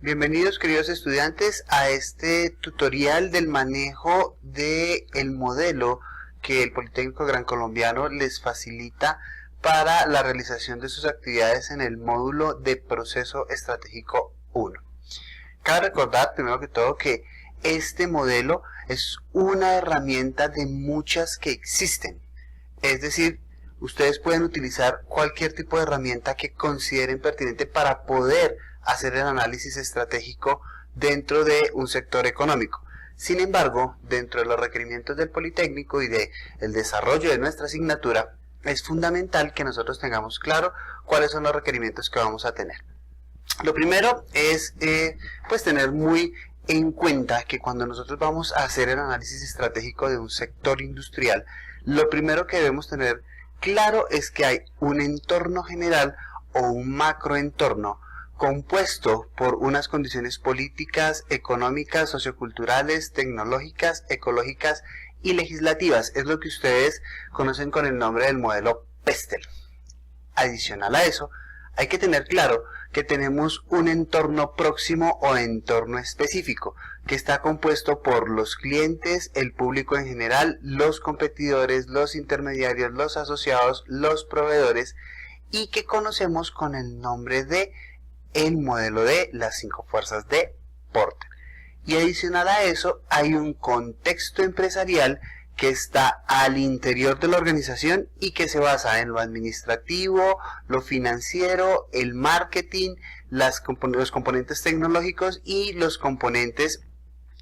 Bienvenidos, queridos estudiantes, a este tutorial del manejo del modelo que el Politécnico Gran Colombiano les facilita para la realización de sus actividades en el módulo de Proceso Estratégico 1. Cabe recordar, primero que todo, que este modelo es una herramienta de muchas que existen. Es decir, ustedes pueden utilizar cualquier tipo de herramienta que consideren pertinente para poder hacer el análisis estratégico dentro de un sector económico. Sin embargo, dentro de los requerimientos del Politécnico y del desarrollo de nuestra asignatura, es fundamental que nosotros tengamos claro cuáles son los requerimientos que vamos a tener. Lo primero es pues tener muy en cuenta que cuando nosotros vamos a hacer el análisis estratégico de un sector industrial, lo primero que debemos tener claro es que hay un entorno general o un macroentorno compuesto por unas condiciones políticas, económicas, socioculturales, tecnológicas, ecológicas y legislativas. Es lo que ustedes conocen con el nombre del modelo Pestel. Adicional a eso, hay que tener claro que tenemos un entorno próximo o entorno específico, que está compuesto por los clientes, el público en general, los competidores, los intermediarios, los asociados, los proveedores, y que conocemos con el nombre de el modelo de las 5 fuerzas de Porter. Y adicional a eso, hay un contexto empresarial que está al interior de la organización y que se basa en lo administrativo, lo financiero, el marketing, los componentes tecnológicos y los componentes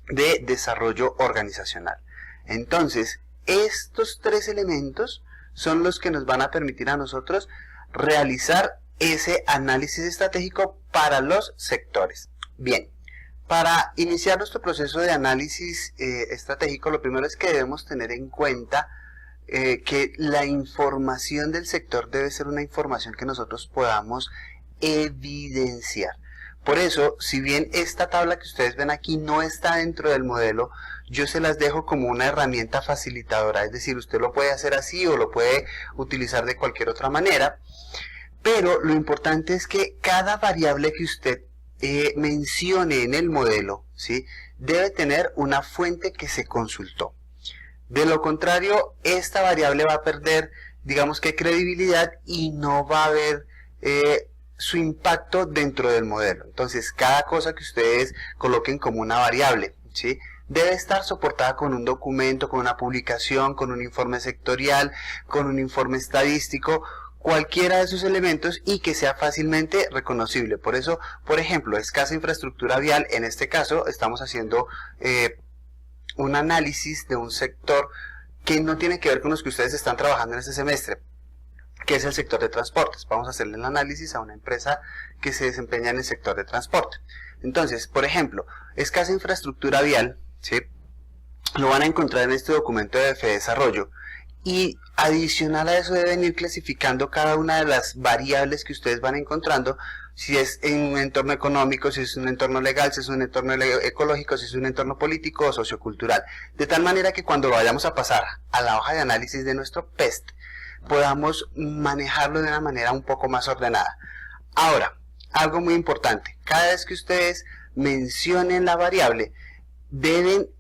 de desarrollo organizacional. Entonces, estos 3 elementos son los que nos van a permitir a nosotros realizar ese análisis estratégico para los sectores. Bien, para iniciar nuestro proceso de análisis estratégico, lo primero es que debemos tener en cuenta que la información del sector debe ser una información que nosotros podamos evidenciar. Por eso, si bien esta tabla que ustedes ven aquí no está dentro del modelo, yo se las dejo como una herramienta facilitadora, es decir, usted lo puede hacer así o lo puede utilizar de cualquier otra manera. Pero lo importante es que cada variable que usted mencione en el modelo, ¿sí?, debe tener una fuente que se consultó. De lo contrario, esta variable va a perder, digamos que credibilidad y no va a haber su impacto dentro del modelo. Entonces, cada cosa que ustedes coloquen como una variable, ¿sí?, debe estar soportada con un documento, con una publicación, con un informe sectorial, con un informe estadístico, cualquiera de esos elementos y que sea fácilmente reconocible. Por eso, por ejemplo, escasa infraestructura vial, en este caso estamos haciendo un análisis de un sector que no tiene que ver con los que ustedes están trabajando en este semestre, que es el sector de transportes. Vamos a hacerle el análisis a una empresa que se desempeña en el sector de transporte. Entonces, por ejemplo, escasa infraestructura vial, ¿sí?, lo van a encontrar en este documento de Fedesarrollo. Y adicional a eso deben ir clasificando cada una de las variables que ustedes van encontrando, si es en un entorno económico, si es un entorno legal, si es un entorno ecológico, si es un entorno político o sociocultural. De tal manera que cuando vayamos a pasar a la hoja de análisis de nuestro PEST, podamos manejarlo de una manera un poco más ordenada. Ahora, algo muy importante, cada vez que ustedes mencionen la variable, deben,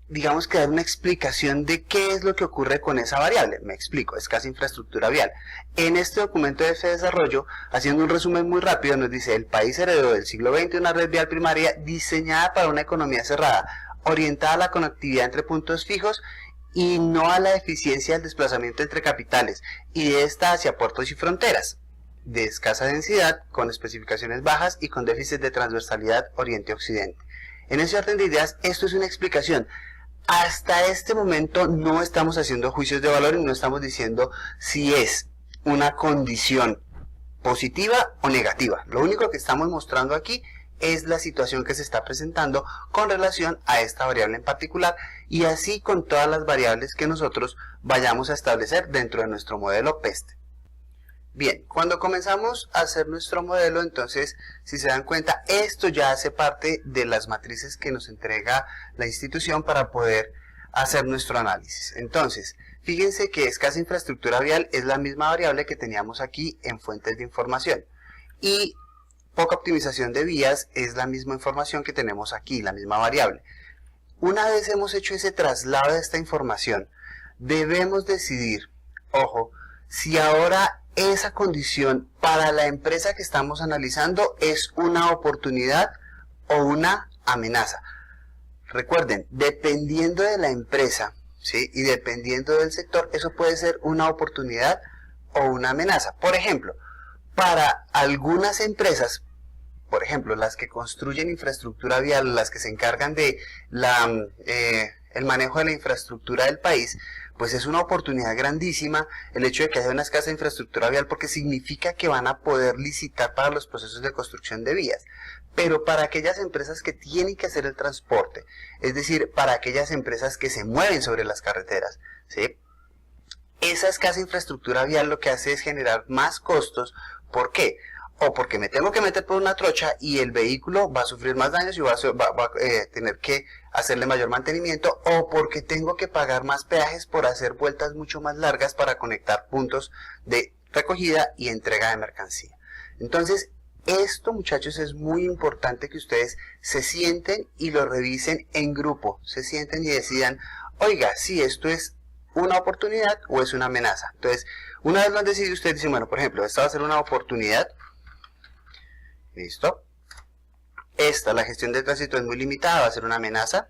digamos, que dar una explicación de qué es lo que ocurre con esa variable. Me explico, escasa infraestructura vial. En este documento de Fedesarrollo, haciendo un resumen muy rápido, nos dice: el país heredó del siglo XX una red vial primaria diseñada para una economía cerrada, orientada a la conectividad entre puntos fijos y no a la eficiencia del desplazamiento entre capitales, y de esta hacia puertos y fronteras, de escasa densidad, con especificaciones bajas y con déficit de transversalidad oriente-occidente. En ese orden de ideas, esto es una explicación. Hasta este momento no estamos haciendo juicios de valor y no estamos diciendo si es una condición positiva o negativa. Lo único que estamos mostrando aquí es la situación que se está presentando con relación a esta variable en particular, y así con todas las variables que nosotros vayamos a establecer dentro de nuestro modelo PEST. Bien, cuando comenzamos a hacer nuestro modelo, entonces, si se dan cuenta, esto ya hace parte de las matrices que nos entrega la institución para poder hacer nuestro análisis. Entonces, fíjense que escasa infraestructura vial es la misma variable que teníamos aquí en fuentes de información. Y poca optimización de vías es la misma información que tenemos aquí, la misma variable. Una vez hemos hecho ese traslado de esta información, debemos decidir, ojo, si ahora esa condición para la empresa que estamos analizando es una oportunidad o una amenaza. Recuerden, dependiendo de la empresa, ¿sí? Y dependiendo del sector, eso puede ser una oportunidad o una amenaza. Por ejemplo, para algunas empresas, por ejemplo, las que construyen infraestructura vial, las que se encargan de el manejo de la infraestructura del país, pues es una oportunidad grandísima el hecho de que haya una escasa infraestructura vial, porque significa que van a poder licitar para los procesos de construcción de vías. Pero para aquellas empresas que tienen que hacer el transporte, es decir, para aquellas empresas que se mueven sobre las carreteras, ¿sí? Esa escasa infraestructura vial lo que hace es generar más costos. ¿Por qué? O porque me tengo que meter por una trocha y el vehículo va a sufrir más daños y va a tener que hacerle mayor mantenimiento, o porque tengo que pagar más peajes por hacer vueltas mucho más largas para conectar puntos de recogida y entrega de mercancía. Entonces, esto, muchachos, es muy importante que ustedes se sienten y lo revisen en grupo, se sienten y decidan, oiga, si esto es una oportunidad o es una amenaza. Entonces, una vez lo han decidido, ustedes dicen, bueno, por ejemplo, esta va a ser una oportunidad. Listo. Esta, la gestión de tránsito es muy limitada, va a ser una amenaza.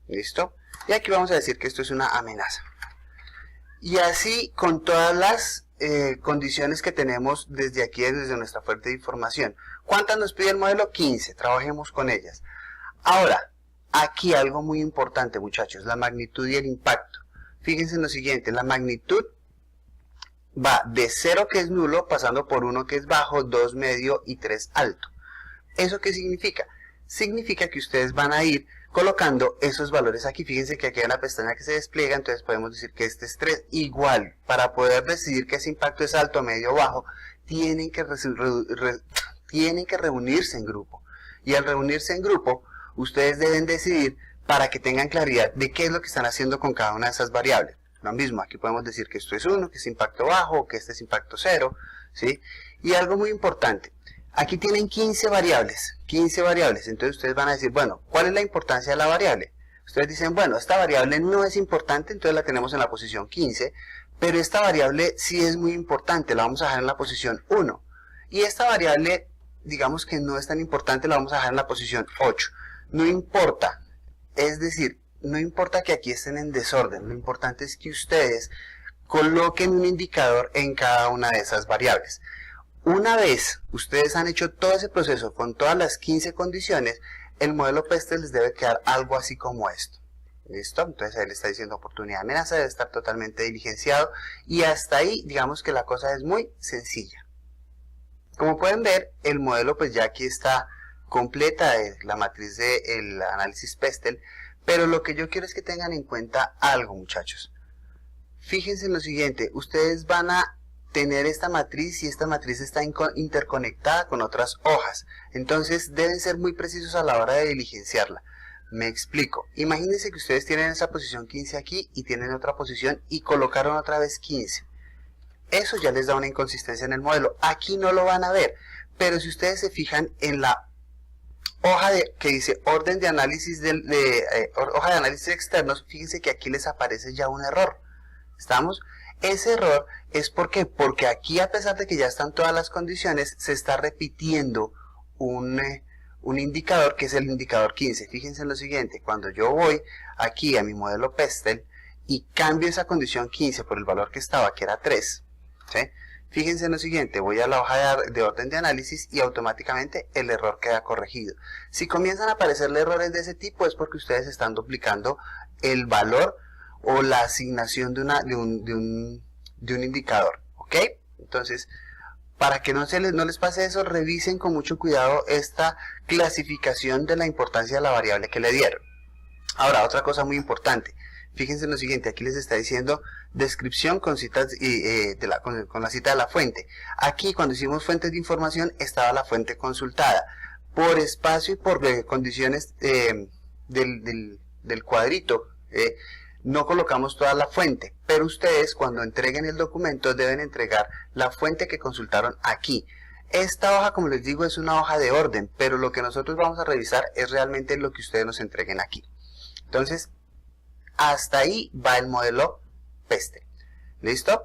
Listo. Y aquí vamos a decir que esto es una amenaza. Y así con todas las condiciones que tenemos desde aquí, desde nuestra fuente de información. ¿Cuántas nos pide el modelo? 15. Trabajemos con ellas. Ahora, aquí algo muy importante, muchachos, la magnitud y el impacto. Fíjense en lo siguiente, la magnitud va de 0, que es nulo, pasando por 1, que es bajo, 2 medio y 3 alto. ¿Eso qué significa? Significa que ustedes van a ir colocando esos valores aquí. Fíjense que aquí hay una pestaña que se despliega, entonces podemos decir que este es 3. Igual, para poder decidir que ese impacto es alto, medio o bajo, tienen que reunirse en grupo. Y al reunirse en grupo, ustedes deben decidir para que tengan claridad de qué es lo que están haciendo con cada una de esas variables. Lo mismo, aquí podemos decir que esto es 1, que es impacto bajo, o que este es impacto 0, ¿sí? Y algo muy importante, aquí tienen 15 variables, entonces ustedes van a decir, bueno, ¿cuál es la importancia de la variable? Ustedes dicen, bueno, esta variable no es importante, entonces la tenemos en la posición 15, pero esta variable sí es muy importante, la vamos a dejar en la posición 1. Y esta variable, digamos que no es tan importante, la vamos a dejar en la posición 8. No importa, es decir, no importa que aquí estén en desorden, lo importante es que ustedes coloquen un indicador en cada una de esas variables. Una vez ustedes han hecho todo ese proceso con todas las 15 condiciones, el modelo PESTEL les debe quedar algo así como esto. ¿Listo? Entonces ahí le está diciendo oportunidad, amenaza, debe estar totalmente diligenciado, y hasta ahí digamos que la cosa es muy sencilla. Como pueden ver, el modelo pues ya aquí está completa, la matriz del análisis PESTEL. Pero lo que yo quiero es que tengan en cuenta algo, muchachos. Fíjense en lo siguiente, ustedes van a tener esta matriz y esta matriz está interconectada con otras hojas. Entonces deben ser muy precisos a la hora de diligenciarla. Me explico. Imagínense que ustedes tienen esa posición 15 aquí y tienen otra posición y colocaron otra vez 15. Eso ya les da una inconsistencia en el modelo. Aquí no lo van a ver, pero si ustedes se fijan en la hoja que dice orden de análisis hoja de análisis externos, fíjense que aquí les aparece ya un error. ¿Estamos? Ese error es porque aquí, a pesar de que ya están todas las condiciones, se está repitiendo un indicador que es el indicador 15. Fíjense en lo siguiente, cuando yo voy aquí a mi modelo PESTEL y cambio esa condición 15 por el valor que estaba, que era 3, ¿sí? Fíjense en lo siguiente, voy a la hoja de orden de análisis y automáticamente el error queda corregido. Si comienzan a aparecerle errores de ese tipo es porque ustedes están duplicando el valor o la asignación de un indicador, ¿ok? Entonces, para que no les pase eso, revisen con mucho cuidado esta clasificación de la importancia de la variable que le dieron. Ahora, otra cosa muy importante. Fíjense en lo siguiente, aquí les está diciendo descripción con citas con la cita de la fuente. Aquí cuando hicimos fuentes de información estaba la fuente consultada. Por espacio y por condiciones del cuadrito no colocamos toda la fuente, pero ustedes cuando entreguen el documento deben entregar la fuente que consultaron aquí. Esta hoja, como les digo, es una hoja de orden, pero lo que nosotros vamos a revisar es realmente lo que ustedes nos entreguen aquí. Entonces, hasta ahí va el modelo PESTEL. ¿Listo?